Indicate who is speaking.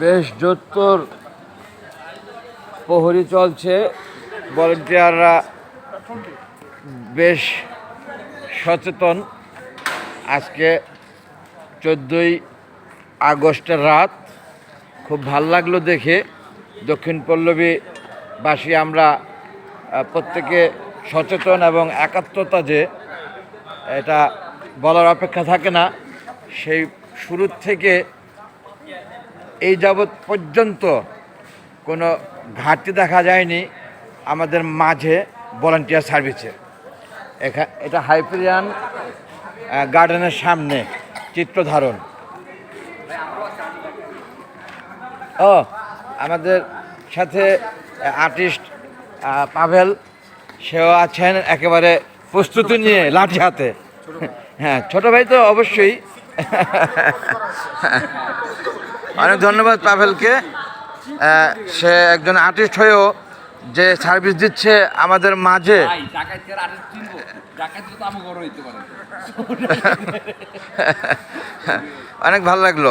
Speaker 1: বেশ জোর প্রহরী চলছে। ভলেন্টিয়াররা বেশ সচেতন। আজকে 14ই আগস্টের রাত খুব ভাল লাগলো দেখে। দক্ষিণ পল্লবীবাসী আমরা প্রত্যেকে সচেতন এবং একাত্মতা যে এটা বলার অপেক্ষা থাকে না। সেই শুরুর থেকে এই যাবৎ পর্যন্ত কোনো ঘাটতি দেখা যায়নি আমাদের মাঝে ভলান্টিয়ার সার্ভিসে। এটা হাইপেরিয়ান গার্ডেনের সামনে চিত্রধারণ। আমাদের সাথে আর্টিস্ট পাভেল, সেও আছেন একেবারে প্রস্তুতি নিয়ে লাঠি হাতে। হ্যাঁ, ছোট ভাই তো অবশ্যই। অনেক ধন্যবাদ পাভেলকে। সে একজন আর্টিস্ট হয়েও যে সার্ভিস দিচ্ছে আমাদের মাঝে। অনেক ভালো লাগলো।